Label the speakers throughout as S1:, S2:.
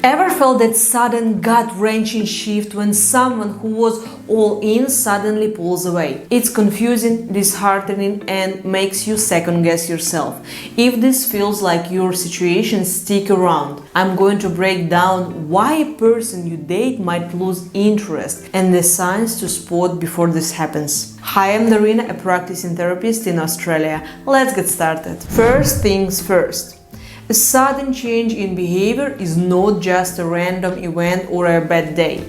S1: Ever felt that sudden gut-wrenching shift when someone who was all in suddenly pulls away? It's confusing, disheartening, and makes you second-guess yourself. If this feels like your situation, stick around. I'm going to break down why a person you date might lose interest and the signs to spot before this happens. Hi, I'm Darina, a practicing therapist in Australia. Let's get started. First things first. A sudden change in behavior is not just a random event or a bad day.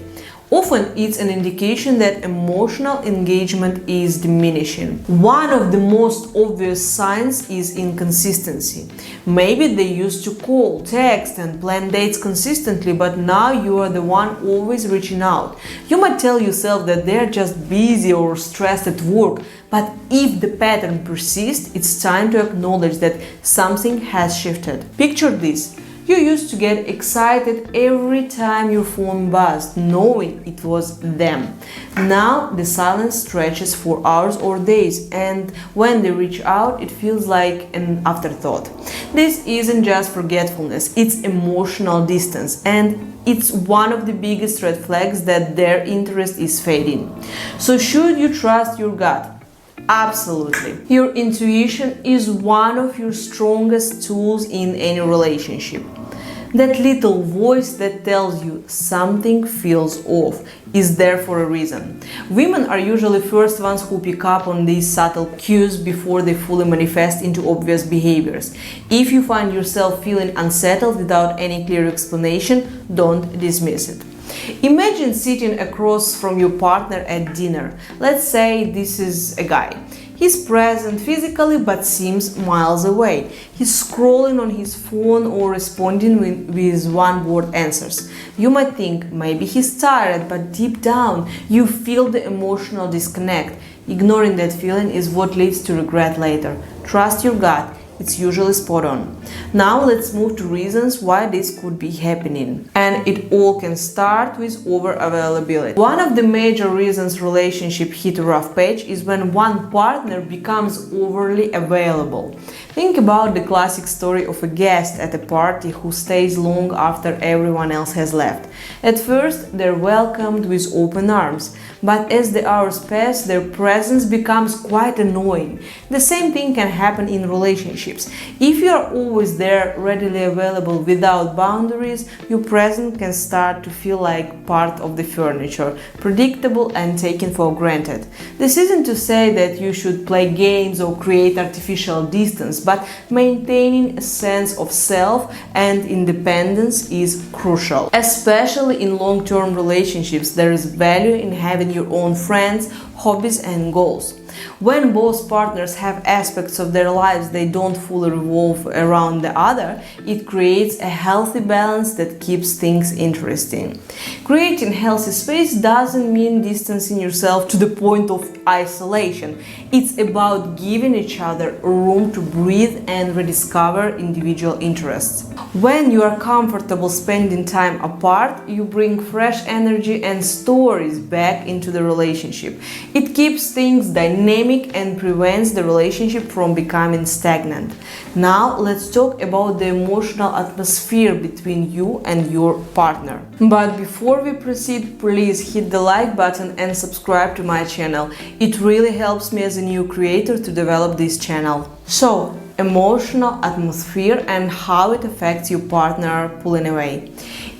S1: Often it's an indication that emotional engagement is diminishing. One of the most obvious signs is inconsistency. Maybe they used to call, text, and plan dates consistently, but now you are the one always reaching out. You might tell yourself that they're just busy or stressed at work, but if the pattern persists, it's time to acknowledge that something has shifted. Picture this. You used to get excited every time your phone buzzed, knowing it was them. Now the silence stretches for hours or days, and when they reach out, it feels like an afterthought. This isn't just forgetfulness, it's emotional distance, and it's one of the biggest red flags that their interest is fading. So should you trust your gut? Absolutely. Your intuition is one of your strongest tools in any relationship. That little voice that tells you something feels off is there for a reason. Women are usually the first ones who pick up on these subtle cues before they fully manifest into obvious behaviors. If you find yourself feeling unsettled without any clear explanation, don't dismiss it. Imagine sitting across from your partner at dinner. Let's say this is a guy. He's present physically but seems miles away. He's scrolling on his phone or responding with one-word answers. You might think maybe he's tired, but deep down you feel the emotional disconnect. Ignoring that feeling is what leads to regret later. Trust your gut. It's usually spot on. Now let's move to reasons why this could be happening. And it all can start with over-availability. One of the major reasons relationships hit a rough patch is when one partner becomes overly available. Think about the classic story of a guest at a party who stays long after everyone else has left. At first, they're welcomed with open arms, but as the hours pass, their presence becomes quite annoying. The same thing can happen in relationships. If you are always there, readily available without boundaries, your presence can start to feel like part of the furniture, predictable and taken for granted. This isn't to say that you should play games or create artificial distance, but maintaining a sense of self and independence is crucial. Especially in long-term relationships, there is value in having your own friends, hobbies, and goals. When both partners have aspects of their lives they don't fully revolve around the other, it creates a healthy balance that keeps things interesting. Creating healthy space doesn't mean distancing yourself to the point of isolation. It's about giving each other room to breathe and rediscover individual interests. When you are comfortable spending time apart, you bring fresh energy and stories back into the relationship. It keeps things dynamic and prevents the relationship from becoming stagnant. Now let's talk about the emotional atmosphere between you and your partner. But before we proceed, please hit the like button and subscribe to my channel. It really helps me as a new creator to develop this channel. So, emotional atmosphere and how it affects your partner pulling away.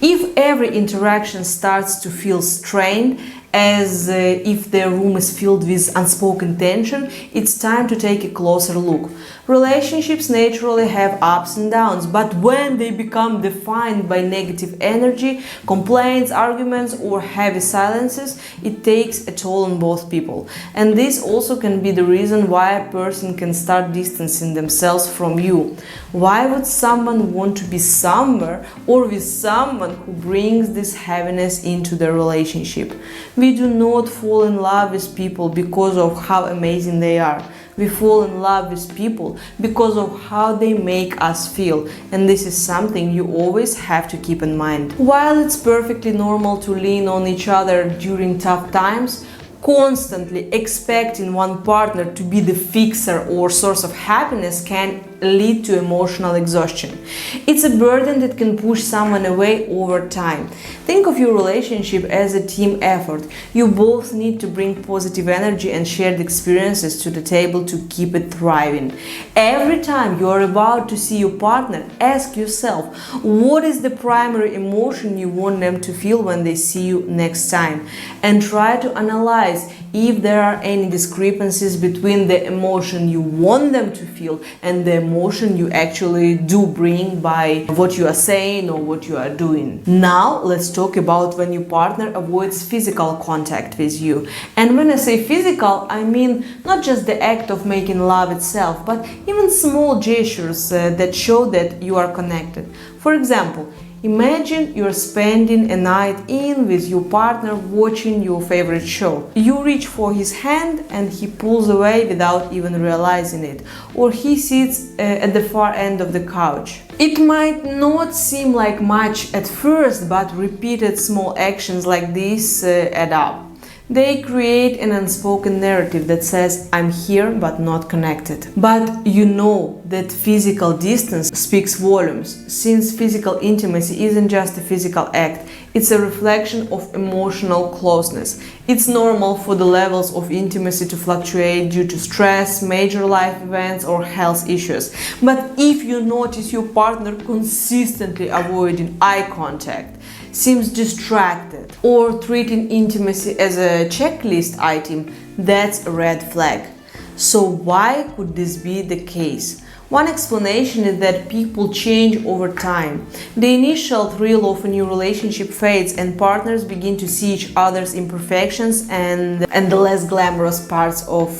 S1: If every interaction starts to feel strained, as if the room is filled with unspoken tension, it's time to take a closer look. Relationships naturally have ups and downs, but when they become defined by negative energy, complaints, arguments, or heavy silences, it takes a toll on both people. And this also can be the reason why a person can start distancing themselves from you. Why would someone want to be somewhere or with someone who brings this heaviness into their relationship? We do not fall in love with people because of how amazing they are. We fall in love with people because of how they make us feel, and this is something you always have to keep in mind. While it's perfectly normal to lean on each other during tough times, constantly expecting one partner to be the fixer or source of happiness can lead to emotional exhaustion. It's a burden that can push someone away over time. Think of your relationship as a team effort. You both need to bring positive energy and shared experiences to the table to keep it thriving. Every time you are about to see your partner, ask yourself, what is the primary emotion you want them to feel when they see you next time? And try to analyze if there are any discrepancies between the emotion you want them to feel and the emotion you actually do bring by what you are saying or what you are doing. Now let's talk about when your partner avoids physical contact with you. And when I say physical, I mean not just the act of making love itself, but even small gestures that show that you are connected. For example, imagine you're spending a night in with your partner watching your favorite show. You reach for his hand and he pulls away without even realizing it, or he sits at the far end of the couch. It might not seem like much at first, but repeated small actions like this add up. They create an unspoken narrative that says, I'm here but not connected. But you know that physical distance speaks volumes, since physical intimacy isn't just a physical act, it's a reflection of emotional closeness. It's normal for the levels of intimacy to fluctuate due to stress, major life events, or health issues. But if you notice your partner consistently avoiding eye contact, seems distracted, or treating intimacy as a checklist item, that's a red flag. So why could this be the case? One explanation is that people change over time. The initial thrill of a new relationship fades and partners begin to see each other's imperfections and the less glamorous parts of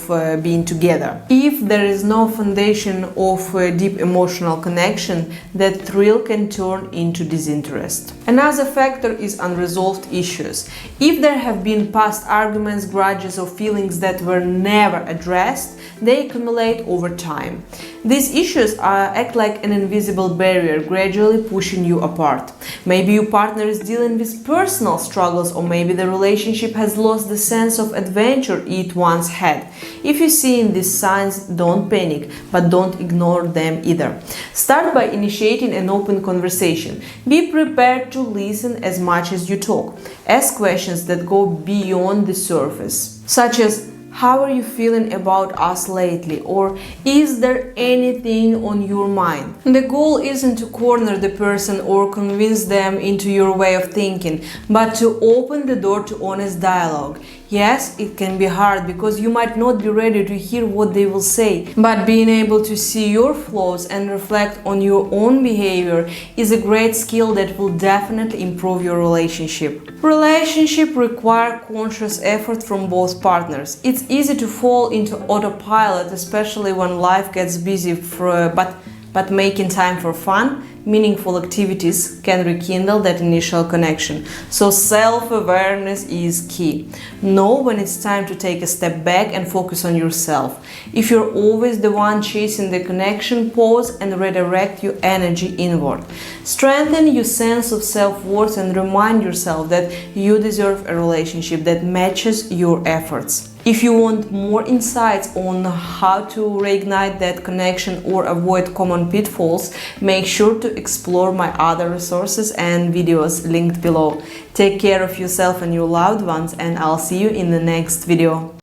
S1: being together. If there is no foundation of deep emotional connection, that thrill can turn into disinterest. Another factor is unresolved issues. If there have been past arguments, grudges, or feelings that were never addressed, they accumulate over time. These issues act like an invisible barrier, gradually pushing you apart. Maybe your partner is dealing with personal struggles, or maybe the relationship has lost the sense of adventure it once had. If you see these signs, don't panic, but don't ignore them either. Start by initiating an open conversation. Be prepared to listen as much as you talk. Ask questions that go beyond the surface, such as, how are you feeling about us lately? Or is there anything on your mind? The goal isn't to corner the person or convince them into your way of thinking, but to open the door to honest dialogue. Yes, it can be hard because you might not be ready to hear what they will say, but being able to see your flaws and reflect on your own behavior is a great skill that will definitely improve your relationship. Relationships require conscious effort from both partners. It's easy to fall into autopilot, especially when life gets busy, but making time for fun, meaningful activities can rekindle that initial connection. So self-awareness is key. Know when it's time to take a step back and focus on yourself. If you're always the one chasing the connection, pause and redirect your energy inward. Strengthen your sense of self-worth and remind yourself that you deserve a relationship that matches your efforts. If you want more insights on how to reignite that connection or avoid common pitfalls, make sure to explore my other resources and videos linked below. Take care of yourself and your loved ones, and I'll see you in the next video.